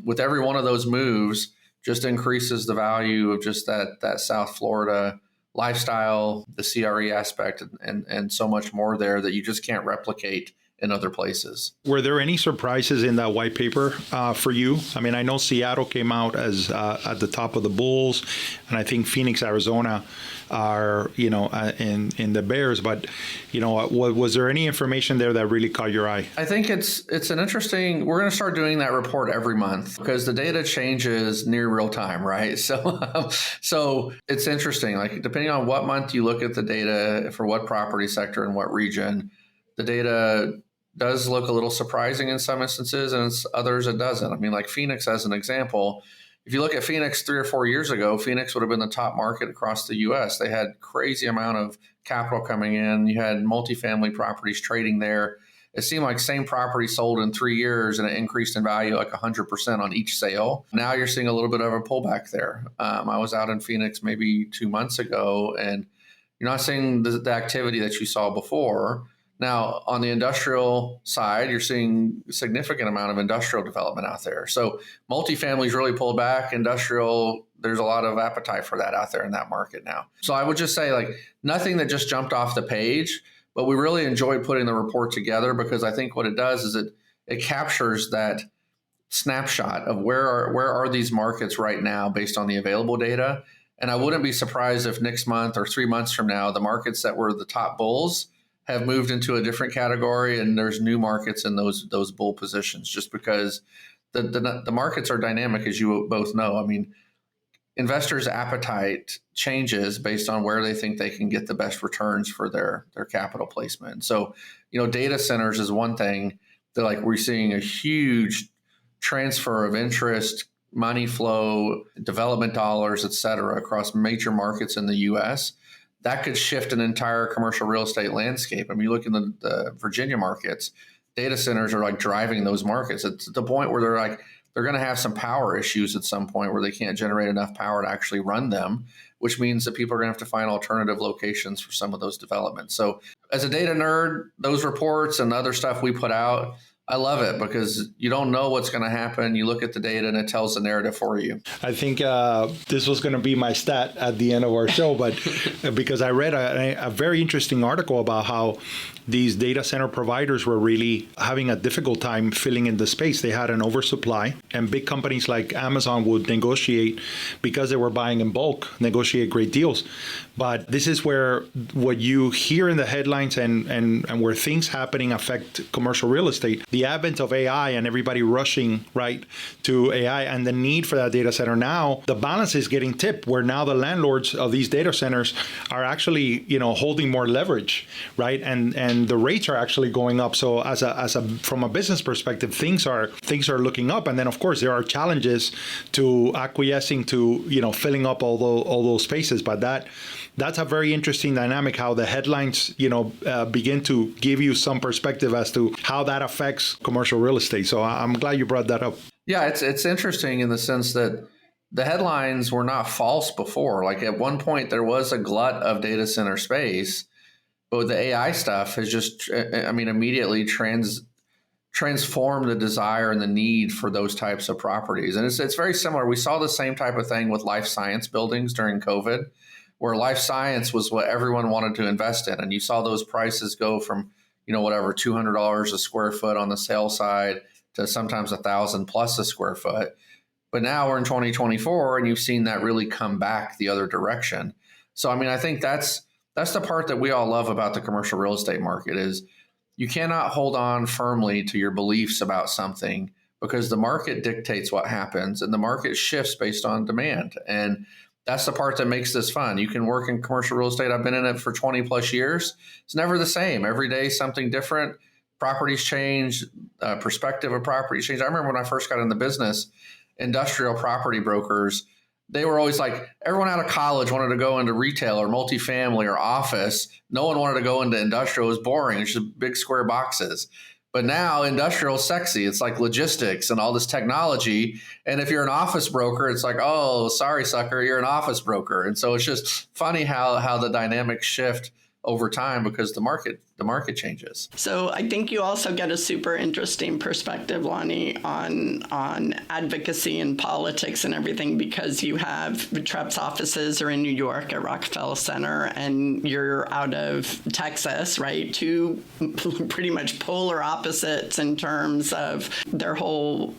With every one of those moves, just increases the value of just that South Florida lifestyle, the CRE aspect, and so much more there that you just can't replicate in other places. Were there any surprises in that white paper for you? I mean, I know Seattle came out as at the top of the bulls, and I think Phoenix, Arizona are, in the bears. But, was there any information there that really caught your eye? I think it's an interesting, we're going to start doing that report every month because the data changes near real time, right? So it's interesting, like, depending on what month you look at the data for what property sector and what region, the data does look a little surprising in some instances, and others it doesn't. I mean, like Phoenix as an example, if you look at Phoenix 3 or 4 years ago, Phoenix would have been the top market across the U.S. They had crazy amount of capital coming in. You had multifamily properties trading there. it seemed like same property sold in 3 years and it increased in value like 100% on each sale. Now you're seeing a little bit of a pullback there. I was out in Phoenix maybe 2 months ago, and you're not seeing the activity that you saw before. Now, on the industrial side, you're seeing a significant amount of industrial development out there. So multifamily's really pulled back. Industrial, there's a lot of appetite for that out there in that market now. So I would just say, like, nothing that just jumped off the page, but we really enjoyed putting the report together, because I think what it does is it captures that snapshot of where are these markets right now based on the available data. And I wouldn't be surprised if next month or 3 months from now, the markets that were the top bulls have moved into a different category, and there's new markets in those bull positions, just because the markets are dynamic, as you both know. I mean, investors' appetite changes based on where they think they can get the best returns for their capital placement. So, data centers is one thing that, like, we're seeing a huge transfer of interest, money flow, development dollars, et cetera, across major markets in the U.S. That could shift an entire commercial real estate landscape. I mean, you look in the Virginia markets, data centers are like driving those markets. It's at the point where they're going to have some power issues at some point where they can't generate enough power to actually run them, which means that people are going to have to find alternative locations for some of those developments. So as a data nerd, those reports and other stuff we put out, I love it, because you don't know what's going to happen. You look at the data and it tells the narrative for you. I think this was going to be my stat at the end of our show, but because I read a very interesting article about how these data center providers were really having a difficult time filling in the space. They had an oversupply, and big companies like Amazon would negotiate, because they were buying in bulk, negotiate great deals. But this is where what you hear in the headlines and where things happening affect commercial real estate. The advent of AI and everybody rushing right to AI and the need for that data center. Now the balance is getting tipped, where now the landlords of these data centers are actually holding more leverage, right? And the rates are actually going up. So as a from a business perspective, things are looking up. And then of course there are challenges to acquiescing to filling up all those spaces. But that's a very interesting dynamic, how the headlines begin to give you some perspective as to how that affects commercial real estate. So I'm glad you brought that up. Yeah, it's interesting in the sense that the headlines were not false before. Like, at one point there was a glut of data center space, but the AI stuff has just, immediately transformed the desire and the need for those types of properties. And it's very similar. We saw the same type of thing with life science buildings during COVID, where life science was what everyone wanted to invest in. And you saw those prices go from, $200 a square foot on the sale side to sometimes $1,000 plus a square foot. But now we're in 2024, and you've seen that really come back the other direction. So, I think that's the part that we all love about the commercial real estate market, is you cannot hold on firmly to your beliefs about something, because the market dictates what happens, and the market shifts based on demand. And that's the part that makes this fun. You can work in commercial real estate. I've been in it for 20 plus years. It's never the same. Every day, something different. Properties change, perspective of properties change. I remember when I first got in the business, industrial property brokers, they were always like, everyone out of college wanted to go into retail or multifamily or office. No one wanted to go into industrial. It was boring. It's just big square boxes. But now industrial is sexy. It's like logistics and all this technology. And if you're an office broker, it's like, oh, sorry, sucker, you're an office broker. And so it's just funny how the dynamics shift over time, because the market changes. So I think you also get a super interesting perspective, Lonnie, on advocacy and politics and everything, because you have Trepp's offices are in New York at Rockefeller Center, and you're out of Texas, right? Two pretty much polar opposites in terms of their whole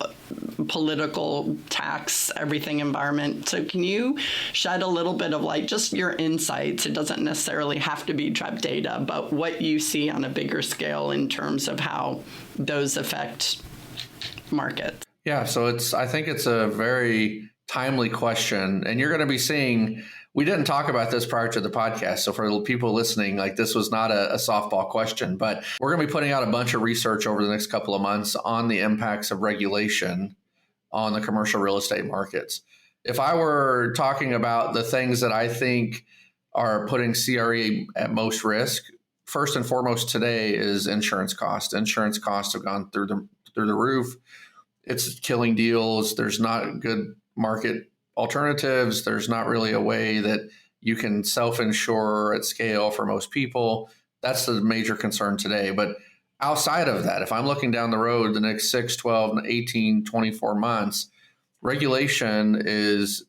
political, tax, everything environment. So can you shed a little bit of light, just your insights? It doesn't necessarily have to be Trepp data, but what you see on a bigger scale in terms of how those affect markets. Yeah, so I think it's a very timely question. And you're going to be seeing, we didn't talk about this prior to the podcast. So for people listening, like, this was not a softball question, but we're going to be putting out a bunch of research over the next couple of months on the impacts of regulation on the commercial real estate markets. If I were talking about the things that I think are putting CRE at most risk, first and foremost today is insurance costs. Insurance costs have gone through the roof. It's killing deals. There's not good market alternatives. There's not really a way that you can self-insure at scale for most people. That's the major concern today. But outside of that, if I'm looking down the road the next 6, 12, 18, 24 months, regulation is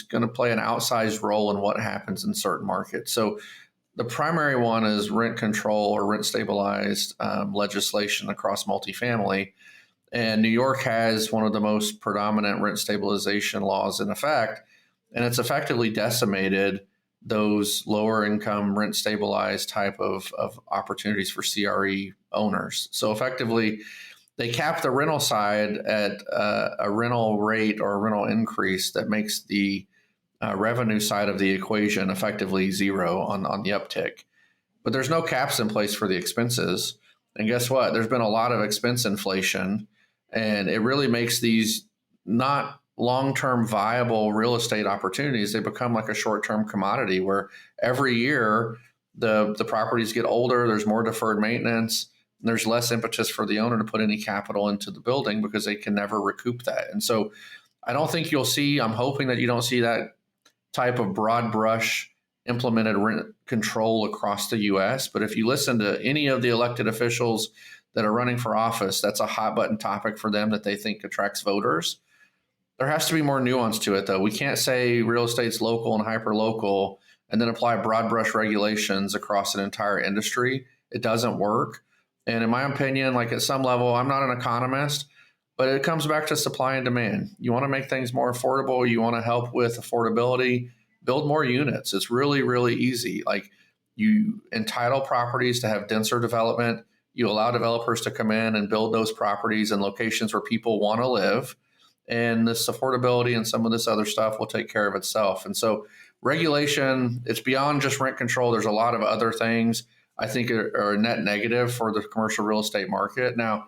going to play an outsized role in what happens in certain markets. So the primary one is rent control or rent stabilized legislation across multifamily. And New York has one of the most predominant rent stabilization laws in effect, and it's effectively decimated those lower income rent stabilized type of opportunities for CRE owners. So effectively, they cap the rental side at a rental rate or a rental increase that makes the revenue side of the equation effectively zero on the uptick. But there's no caps in place for the expenses. And guess what? There's been a lot of expense inflation, and it really makes these not long-term viable real estate opportunities. They become like a short-term commodity where every year the properties get older, there's more deferred maintenance, there's less impetus for the owner to put any capital into the building because they can never recoup that. And so I don't think you'll see, I'm hoping that you don't see that type of broad brush implemented rent control across the U.S. But if you listen to any of the elected officials that are running for office, that's a hot button topic for them that they think attracts voters. There has to be more nuance to it, though. We can't say real estate's local and hyper local and then apply broad brush regulations across an entire industry. It doesn't work. And in my opinion, like at some level, I'm not an economist, but it comes back to supply and demand. You want to make things more affordable. You want to help with affordability, build more units. It's really, really easy. Like you entitle properties to have denser development. You allow developers to come in and build those properties in locations where people want to live. And this affordability and some of this other stuff will take care of itself. And so regulation, it's beyond just rent control. There's a lot of other things I think are a net negative for the commercial real estate market. Now,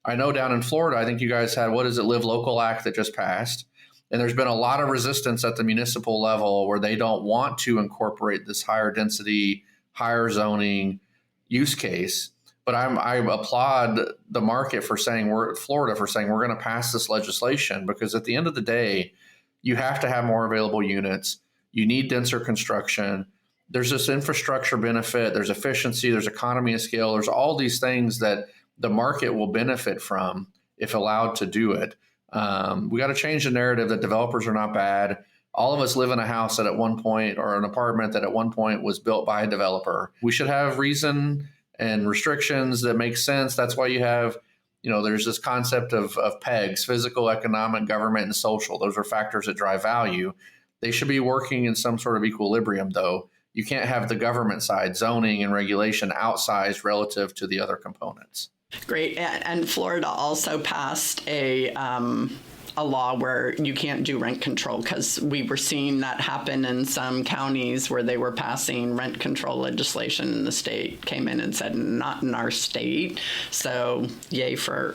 I know down in Florida, I think you guys had, what is it, Live Local Act that just passed. And there's been a lot of resistance at the municipal level where they don't want to incorporate this higher density, higher zoning use case. But I applaud the market for saying Florida for saying we're going to pass this legislation, because at the end of the day, you have to have more available units. You need denser construction. There's this infrastructure benefit. There's efficiency. There's economy of scale. There's all these things that the market will benefit from if allowed to do it. We got to change the narrative that developers are not bad. All of us live in a house that at one point, or an apartment that at one point was built by a developer. We should have reason and restrictions that make sense. That's why you have, there's this concept of PEGs, physical, economic, government, and social. Those are factors that drive value. They should be working in some sort of equilibrium, though. You can't have the government side, zoning and regulation, outsized relative to the other components. Great. And Florida also passed a law where you can't do rent control, because we were seeing that happen in some counties where they were passing rent control legislation, and the state came in and said, not in our state. So yay for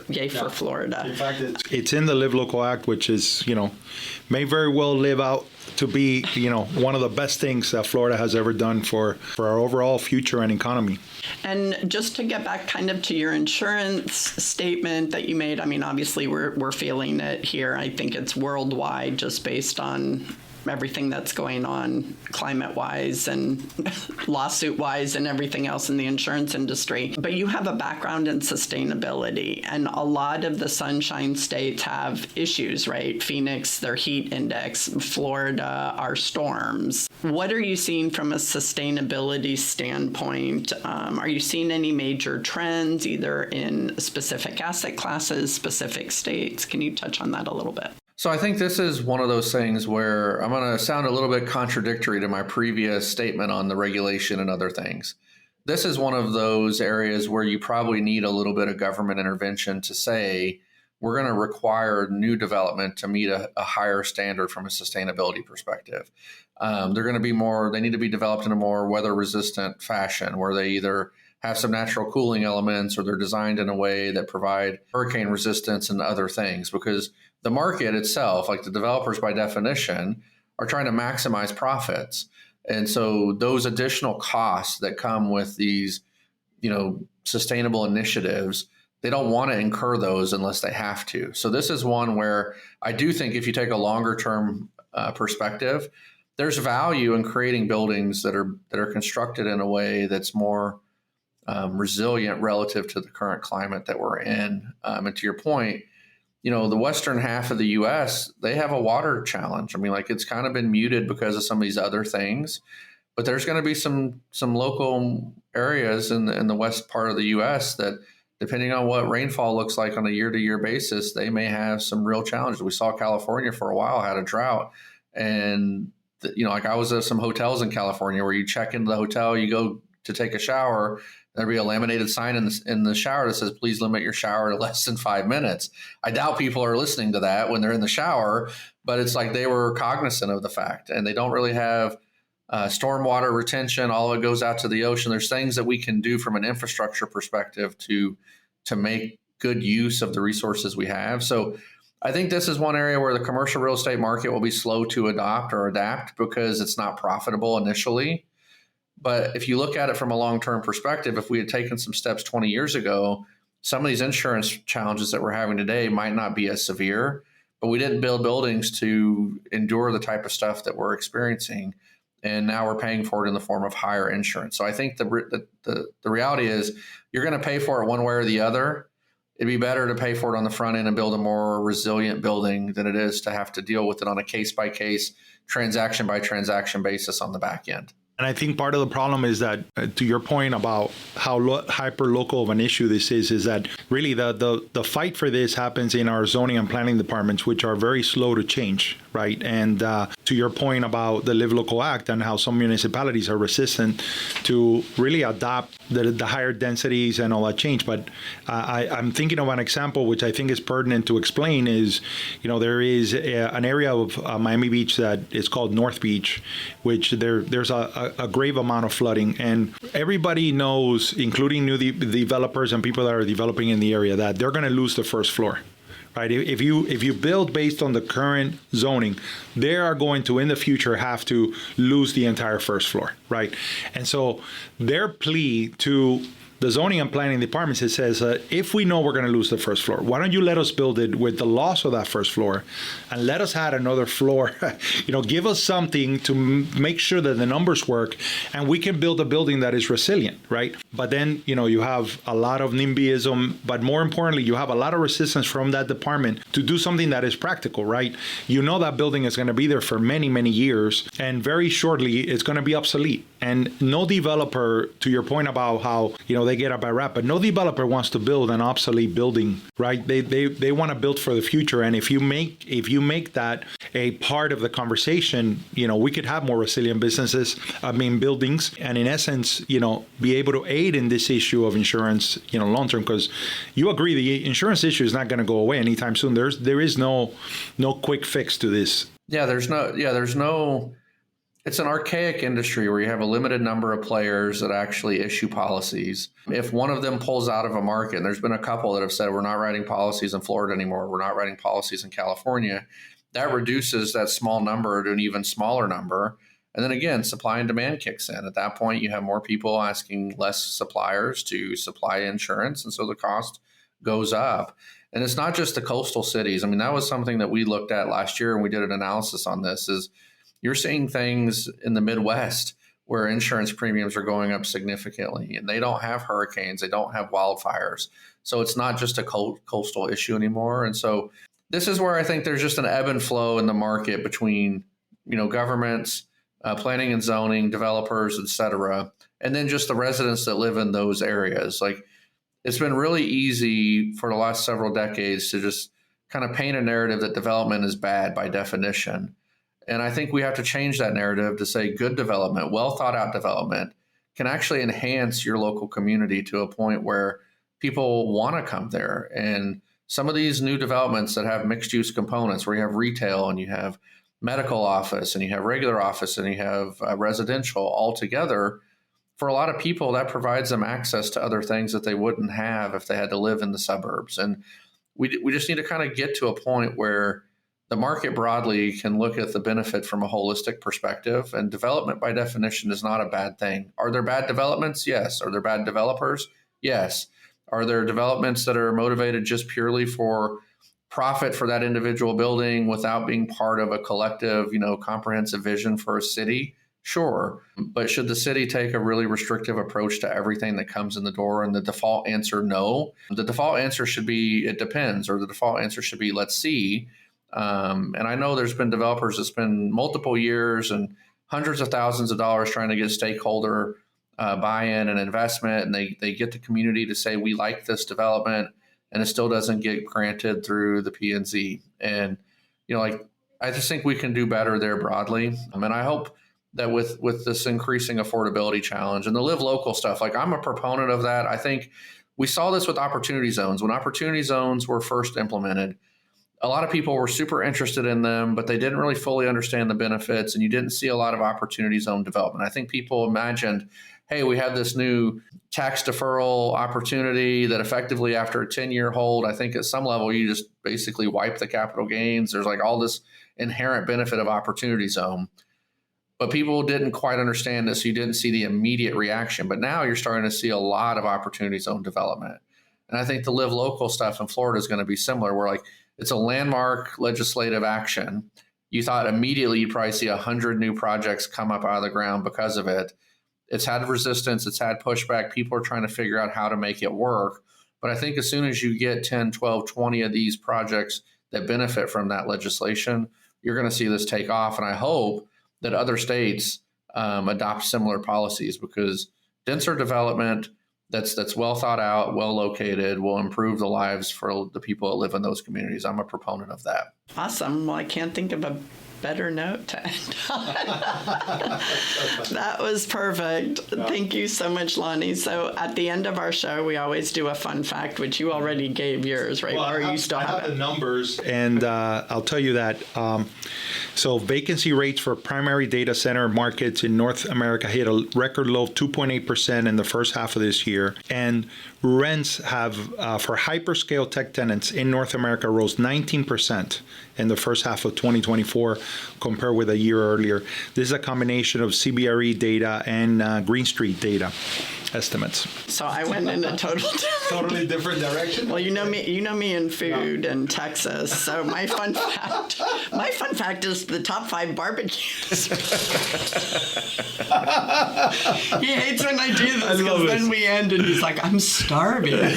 Florida. In fact, it's in the Live Local Act, which is, may very well live out to be, one of the best things that Florida has ever done for our overall future and economy. And just to get back kind of to your insurance statement that you made, I mean, obviously we're feeling it here. I think it's worldwide, just based on everything that's going on climate-wise and lawsuit-wise and everything else in the insurance industry. But you have a background in sustainability, and a lot of the sunshine states have issues, right? Phoenix, their heat index, Florida, our storms. What are you seeing from a sustainability standpoint? Are you seeing any major trends, either in specific asset classes, specific states? Can you touch on that a little bit? So I think this is one of those things where I'm going to sound a little bit contradictory to my previous statement on the regulation and other things. This is one of those areas where you probably need a little bit of government intervention to say, we're going to require new development to meet a higher standard from a sustainability perspective. They're going to be they need to be developed in a more weather resistant fashion, where they either have some natural cooling elements or they're designed in a way that provide hurricane resistance and other things, because the market itself, like the developers by definition, are trying to maximize profits. And so those additional costs that come with these sustainable initiatives, they don't want to incur those unless they have to. So this is one where I do think if you take a longer term perspective, there's value in creating buildings that are constructed in a way that's more resilient relative to the current climate that we're in. And to your point, the western half of the U.S., they have a water challenge. I mean, like, it's kind of been muted because of some of these other things, but there's going to be some local areas in the west part of the U.S. that, depending on what rainfall looks like on a year-to-year basis, they may have some real challenges. We saw California for a while had a drought, and like, I was at some hotels in California where you check into the hotel, you go to take a shower, there'd be a laminated sign in the shower that says, please limit your shower to less than 5 minutes. I doubt people are listening to that when they're in the shower, but it's like they were cognizant of the fact, and they don't really have stormwater retention. All of it goes out to the ocean. There's things that we can do from an infrastructure perspective to make good use of the resources we have. So I think this is one area where the commercial real estate market will be slow to adopt or adapt because it's not profitable initially. But if you look at it from a long-term perspective, if we had taken some steps 20 years ago, some of these insurance challenges that we're having today might not be as severe, but we didn't build buildings to endure the type of stuff that we're experiencing. And now we're paying for it in the form of higher insurance. So I think the reality is you're going to pay for it one way or the other. It'd be better to pay for it on the front end and build a more resilient building than it is to have to deal with it on a case-by-case, transaction-by-transaction basis on the back end. And I think part of the problem is that, to your point about how hyper-local of an issue this is that really the fight for this happens in our zoning and planning departments, which are very slow to change, right? And to your point about the Live Local Act and how some municipalities are resistant to really adopt the higher densities and all that change. But I'm thinking of an example which I think is pertinent to explain is, there is an area of Miami Beach that is called North Beach, which there's a grave amount of flooding, and everybody knows, including new developers and people that are developing in the area, that they're going to lose the first floor. Right? If you build based on the current zoning, they are going to in the future have to lose the entire first floor, right? And so their plea to the zoning and planning departments, it says, if we know we're going to lose the first floor, why don't you let us build it with the loss of that first floor and let us add another floor, give us something to make sure that the numbers work and we can build a building that is resilient, right? But then, you have a lot of NIMBYism, but more importantly, you have a lot of resistance from that department to do something that is practical, right? That building is going to be there for many, many years, and very shortly it's going to be obsolete. And no developer, to your point about how, they get a bad rap, but no developer wants to build an obsolete building, right? They want to build for the future. And if you make that a part of the conversation, we could have more resilient buildings, and in essence, be able to aid in this issue of insurance, long term, because you agree the insurance issue is not going to go away anytime soon. There is no quick fix to this. There's no. It's an archaic industry where you have a limited number of players that actually issue policies. If one of them pulls out of a market, and there's been a couple that have said, we're not writing policies in Florida anymore, we're not writing policies in California, that reduces that small number to an even smaller number. And then again, supply and demand kicks in. At that point, you have more people asking less suppliers to supply insurance, and so the cost goes up. And it's not just the coastal cities. I mean, that was something that we looked at last year, and we did an analysis on this, is you're seeing things in the Midwest where insurance premiums are going up significantly, and they don't have hurricanes, they don't have wildfires. So it's not just a coastal issue anymore. And so this is where I think there's just an ebb and flow in the market between, governments, planning and zoning, developers, et cetera, and then just the residents that live in those areas. Like, it's been really easy for the last several decades to just kind of paint a narrative that development is bad by definition. And I think we have to change that narrative to say good development, well thought out development can actually enhance your local community to a point where people want to come there. And some of these new developments that have mixed use components, where you have retail and you have medical office and you have regular office and you have residential all together, for a lot of people, that provides them access to other things that they wouldn't have if they had to live in the suburbs. And we just need to kind of get to a point where the market broadly can look at the benefit from a holistic perspective, and development by definition is not a bad thing. Are there bad developments? Yes. Are there bad developers? Yes. Are there developments that are motivated just purely for profit for that individual building without being part of a collective, comprehensive vision for a city? Sure. But should the city take a really restrictive approach to everything that comes in the door? And the default answer, no. The default answer should be, it depends, or the default answer should be, let's see. And I know there's been developers that spend multiple years and hundreds of thousands of dollars trying to get stakeholder buy-in and investment, and they get the community to say, we like this development, and it still doesn't get granted through the P&Z. And, I just think we can do better there broadly. And I hope that with this increasing affordability challenge and the live local stuff, I'm a proponent of that. I think we saw this with opportunity zones. When opportunity zones were first implemented, a lot of people were super interested in them, but they didn't really fully understand the benefits, and you didn't see a lot of opportunity zone development. I think people imagined, hey, we have this new tax deferral opportunity that effectively after a 10-year hold, I think at some level you just basically wipe the capital gains. There's all this inherent benefit of opportunity zone. But people didn't quite understand this, so you didn't see the immediate reaction. But now you're starting to see a lot of opportunity zone development. And I think the live local stuff in Florida is going to be similar, where it's a landmark legislative action. You thought immediately you'd probably see 100 new projects come up out of the ground because of it. It's had resistance. It's had pushback. People are trying to figure out how to make it work. But I think as soon as you get 10, 12, 20 of these projects that benefit from that legislation, you're going to see this take off. And I hope that other states adopt similar policies, because denser development that's well thought out, well located, will improve the lives for the people that live in those communities. I'm a proponent of that. Awesome. Well, I can't think of a better note to end on. That was perfect. Thank you so much, Lonnie. So at the end of our show, we always do a fun fact, which you already gave yours, right? Well, or you still have the it? numbers, and I'll tell you that. So vacancy rates for primary data center markets in North America hit a record low of 2.8% in the first half of this year. And rents have, for hyperscale tech tenants in North America, rose 19% in the first half of 2024 compared with a year earlier. This is a combination of CBRE data and Green Street data estimates. So I went in a Totally different direction. Well, you know me in food and Texas. So my fun fact is the top 5 barbecues. He hates when I do this, because then we end and he's like, I'm starving.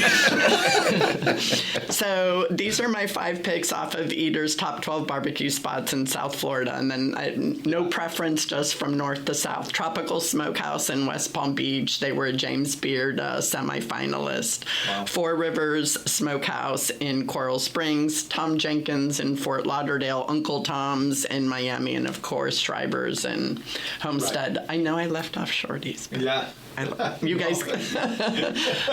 So these are my 5 picks off of Eater's top 12 barbecue spots in South Florida. And then no preference, just from north to south. Tropical Smokehouse in West Palm Beach. They were a James Beard semifinalist. Wow. Four Rivers Smokehouse in Coral Springs. Tom Jenkins in Fort Lauderdale. Uncle Tom's in Miami. And of course, Schreiber's in Homestead. Right. I know I left off Shorty's. Yeah. You guys,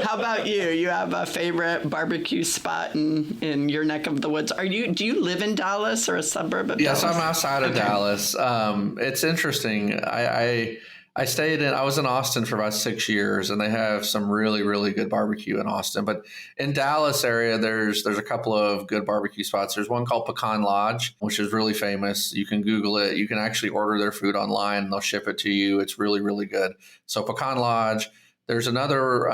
how about you? You have a favorite barbecue spot in your neck of the woods? Do you live in Dallas or a suburb of Dallas? Yes, I'm outside of Dallas. It's interesting. I was in Austin for about 6 years, and they have some really, really good barbecue in Austin. But in Dallas area, there's a couple of good barbecue spots. There's one called Pecan Lodge, which is really famous. You can Google it. You can actually order their food online, and they'll ship it to you. It's really, really good. So Pecan Lodge. There's another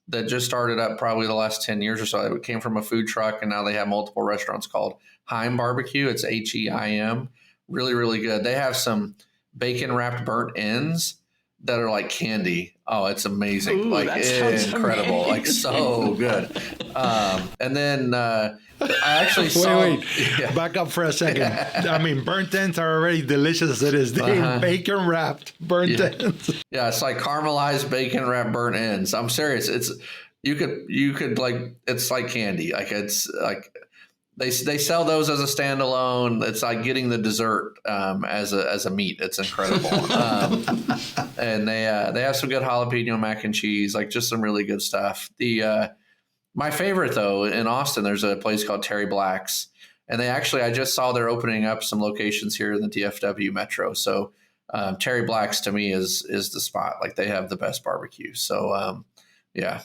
that just started up probably the last 10 years or so. It came from a food truck, and now they have multiple restaurants called Heim Barbecue. It's Heim. Really, really good. They have some bacon wrapped burnt ends that are like candy. Oh, it's amazing. Ooh, incredible. Amazing. Like so good. And then I actually saw. Wait. Yeah. Back up for a second. I mean, burnt ends are already delicious as it is. Bacon wrapped burnt ends. Yeah, it's like caramelized bacon wrapped burnt ends. I'm serious. It's you could like, it's like candy. Like it's like. They sell those as a standalone. It's like getting the dessert as a meat. It's incredible. And they have some good jalapeno mac and cheese, like just some really good stuff. My favorite though, in Austin, there's a place called Terry Black's, and I just saw they're opening up some locations here in the DFW metro. So Terry Black's to me is the spot. Like they have the best barbecue. So yeah.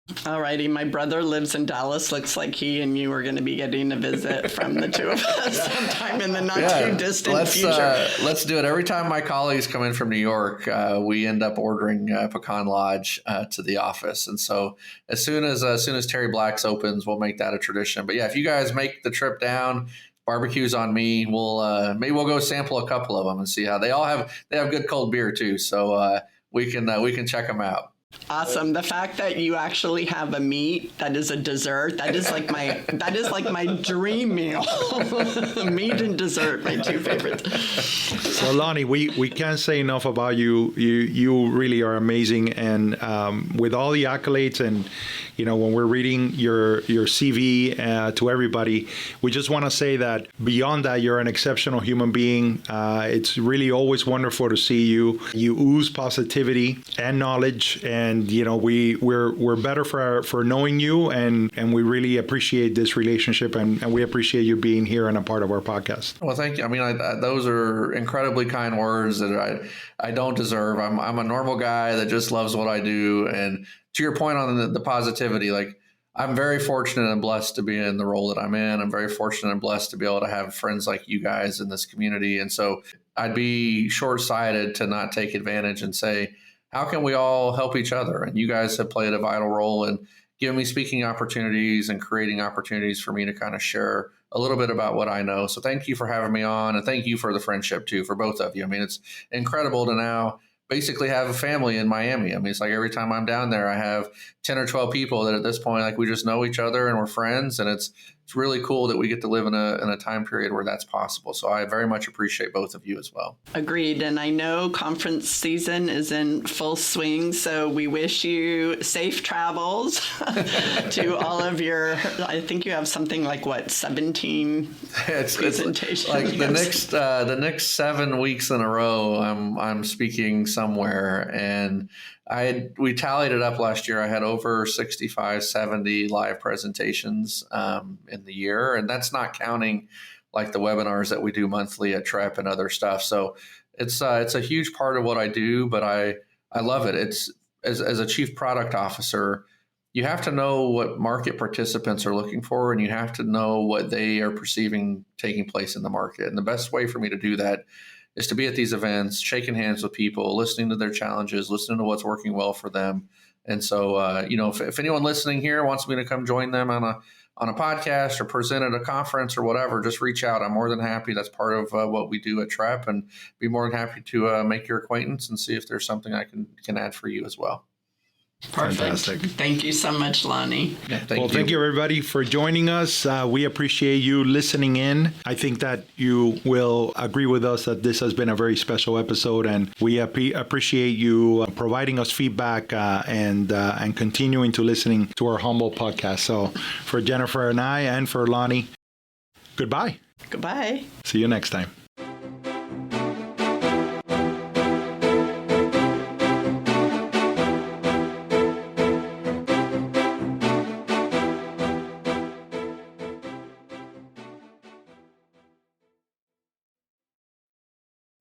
Alrighty, my brother lives in Dallas. Looks like he and you are going to be getting a visit from the two of us sometime in the not too distant future. Let's do it. Every time my colleagues come in from New York, we end up ordering Pecan Lodge to the office. And so as soon as Terry Black's opens, we'll make that a tradition. But yeah, if you guys make the trip down, barbecue's on me. Maybe we'll go sample a couple of them and see how they have good cold beer too. So we can check them out. Awesome. The fact that you actually have a meat that is a dessert, that is like my dream meal. Meat and dessert, my two favorites. So Lonnie, we can't say enough about you. You really are amazing, and with all the accolades, and when we're reading your CV to everybody, we just want to say that beyond that, you're an exceptional human being. It's really always wonderful to see you. You ooze positivity and knowledge, and we're better for knowing you, and we really appreciate this relationship, and we appreciate you being here and a part of our podcast. Well, thank you. I mean, those are incredibly kind words that I don't deserve. I'm a normal guy that just loves what I do, and to your point on the positivity, like, I'm very fortunate and blessed to be in the role that I'm in. I'm very fortunate and blessed to be able to have friends like you guys in this community. And so I'd be short-sighted to not take advantage and say, how can we all help each other? And you guys have played a vital role in giving me speaking opportunities and creating opportunities for me to kind of share a little bit about what I know. So thank you for having me on, and thank you for the friendship too, for both of you. I mean, it's incredible to now basically have a family in Miami. I mean, it's like every time I'm down there, I have 10 or 12 people that at this point, like, we just know each other and we're friends. And it's really cool that we get to live in a time period where that's possible. So I very much appreciate both of you as well. Agreed. And I know conference season is in full swing, so we wish you safe travels to all of your, I think you have something like 17 presentations. It's like the next 7 weeks in a row, I'm speaking somewhere, and we tallied it up last year. I had over 65, 70 live presentations in the year. And that's not counting like the webinars that we do monthly at Trepp and other stuff. So it's a huge part of what I do, but I love it. It's as a chief product officer, you have to know what market participants are looking for, and you have to know what they are perceiving taking place in the market. And the best way for me to do that is to be at these events, shaking hands with people, listening to their challenges, listening to what's working well for them. And so, if anyone listening here wants me to come join them on a podcast or present at a conference or whatever, just reach out. I'm more than happy. That's part of what we do at Trepp, and be more than happy to make your acquaintance and see if there's something I can add for you as well. Perfect. Fantastic. Thank you so much, Lonnie. Yeah, thank you everybody for joining us. We appreciate you listening in. I think that you will agree with us that this has been a very special episode, and we appreciate you providing us feedback and continuing to listening to our humble podcast. So for Jennifer and I, and for Lonnie, goodbye. Goodbye. See you next time.